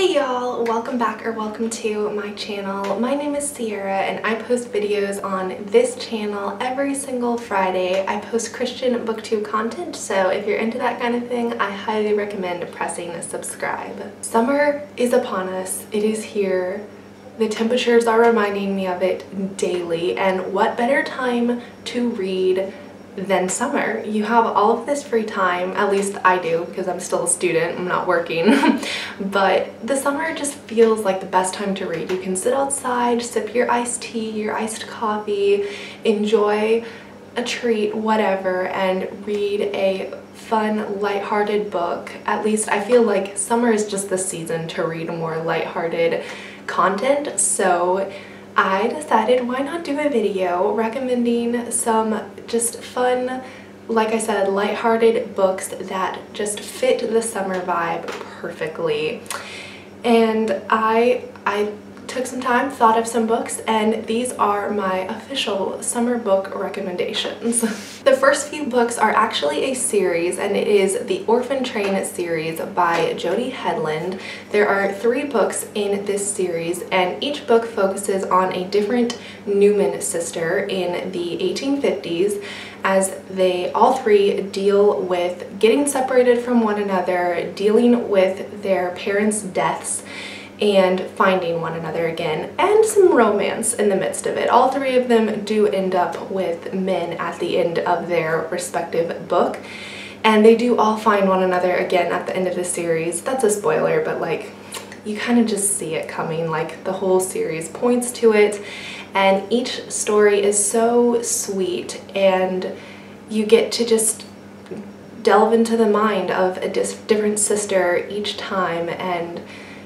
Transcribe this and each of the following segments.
Hey y'all, welcome back or welcome to my channel. My name is Sierra and I post videos on this channel every single Friday. I post Christian booktube content, so if you're into that kind of thing, I highly recommend pressing subscribe. Summer is upon us. It is here. The temperatures are reminding me of it daily, and what better time to read than summer? You have all of this free time, at least I do because I'm still a student, I'm not working, but the summer just feels like the best time to read. You can sit outside, sip your iced tea, your iced coffee, enjoy a treat, whatever, and read a fun, lighthearted book. At least I feel like summer is just the season to read more lighthearted content, so I decided why not do a video recommending some just fun, like I said, lighthearted books that just fit the summer vibe perfectly. And I took some time, thought of some books, and these are my official summer book recommendations. The first few books are actually a series, and it is the Orphan Train series by Jody Headland. There are 3 books in this series, and each book focuses on a different Newman sister in the 1850s, as they all 3 deal with getting separated from one another, dealing with their parents' deaths, and finding one another again, and some romance in the midst of it. All 3 of them do end up with men at the end of their respective book, and they do all find one another again at the end of the series. That's a spoiler, but like, you kind of just see it coming, like the whole series points to it, and each story is so sweet, and you get to just delve into the mind of a different sister each time and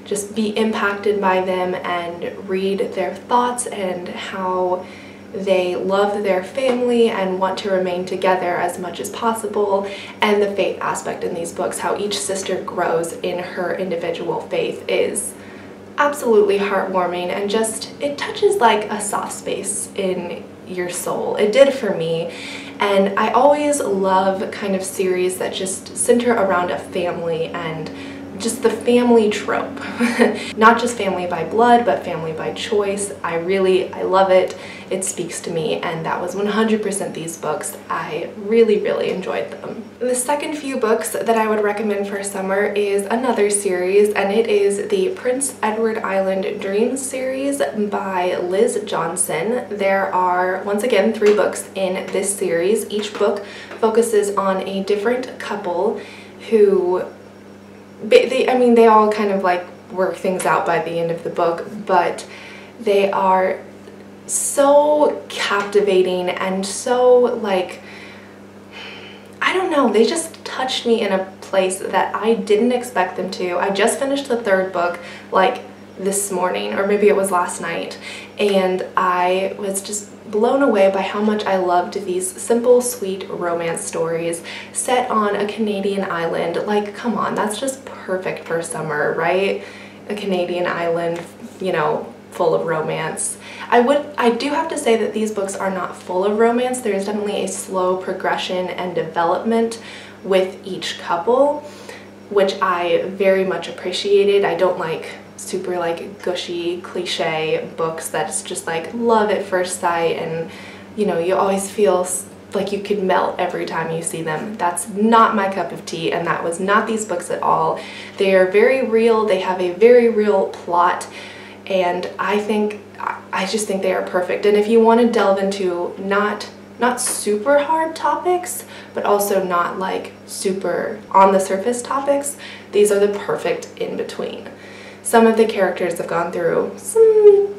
just be impacted by them and read their thoughts and how they love their family and want to remain together as much as possible, and the faith aspect in these books, how each sister grows in her individual faith, is absolutely heartwarming, and just, it touches like a soft space in your soul. It did for me, and I always love kind of series that just center around a family and just the family trope. Not just family by blood, but family by choice. I love it. It speaks to me, and that was 100% these books. I really enjoyed them. The second few books that I would recommend for summer is another series, and it is the Prince Edward Island Dreams series by Liz Johnson. There are, once again, 3 books in this series. Each book focuses on a different couple who they all kind of like work things out by the end of the book, but they are so captivating and so, like, I don't know, they just touched me in a place that I didn't expect them to. I just finished the 3rd book like this morning, or maybe it was last night, and I was just blown away by how much I loved these simple, sweet romance stories set on a Canadian island. Like, come on, that's just perfect for summer, right? A Canadian island, you know, full of romance. I do have to say that these books are not full of romance. There's definitely a slow progression and development with each couple, which I very much appreciated. I don't like super like gushy cliche books that's just like love at first sight, and you know, you always feel like you could melt every time you see them. That's not my cup of tea, and that was not these books at all. They are very real, they have a very real plot, and I just think they are perfect. And if you want to delve into not super hard topics, but also not like super on the surface topics, these are the perfect in between. Some of the characters have gone through some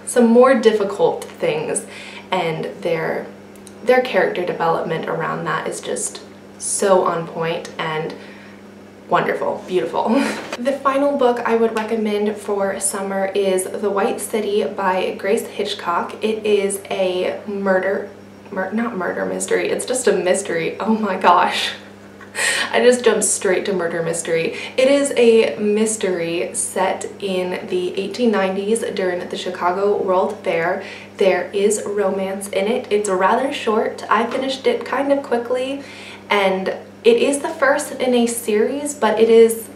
some more difficult things, and their character development around that is just so on point and wonderful, beautiful. The final book I would recommend for summer is The White City by Grace Hitchcock. It is a not murder mystery, it's just a mystery. Oh my gosh. I just jumped straight to murder mystery. It is a mystery set in the 1890s during the Chicago World Fair. There is romance in it. It's rather short. I finished it kind of quickly, and it is the first in a series, but it is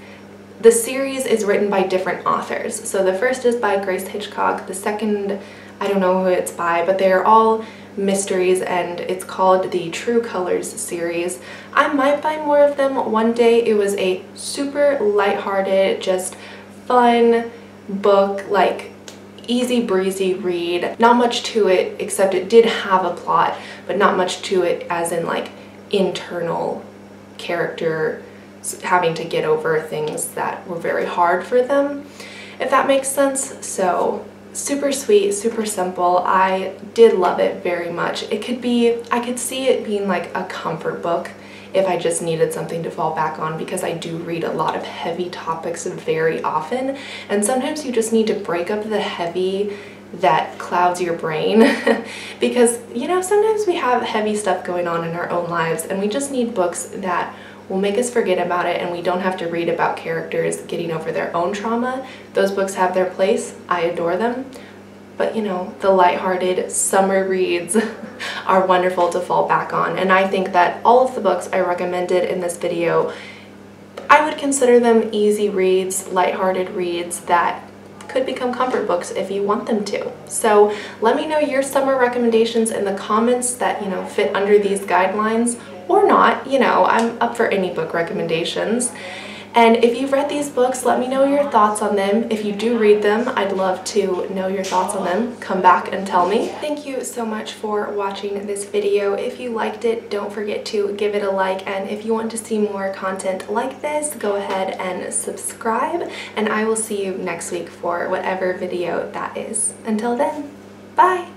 The series is written by different authors. So the first is by Grace Hitchcock, the second, I don't know who it's by, but they're all mysteries, and it's called the True Colors series. I might buy more of them one day. It was a super lighthearted, just fun book, like easy breezy read. Not much to it, except it did have a plot, but not much to it as in like internal character having to get over things that were very hard for them, if that makes sense. So super sweet, super simple. I did love it very much. I could see it being like a comfort book if I just needed something to fall back on, because I do read a lot of heavy topics very often, and sometimes you just need to break up the heavy that clouds your brain because, you know, sometimes we have heavy stuff going on in our own lives and we just need books that will make us forget about it, and we don't have to read about characters getting over their own trauma. Those books have their place. I adore them. But, you know, the lighthearted summer reads are wonderful to fall back on. And I think that all of the books I recommended in this video, I would consider them easy reads, lighthearted reads that could become comfort books if you want them to. So let me know your summer recommendations in the comments that, you know, fit under these guidelines, or not. You know, I'm up for any book recommendations. And if you've read these books, let me know your thoughts on them. If you do read them, I'd love to know your thoughts on them. Come back and tell me. Thank you so much for watching this video. If you liked it, don't forget to give it a like. And if you want to see more content like this, go ahead and subscribe. And I will see you next week for whatever video that is. Until then, bye!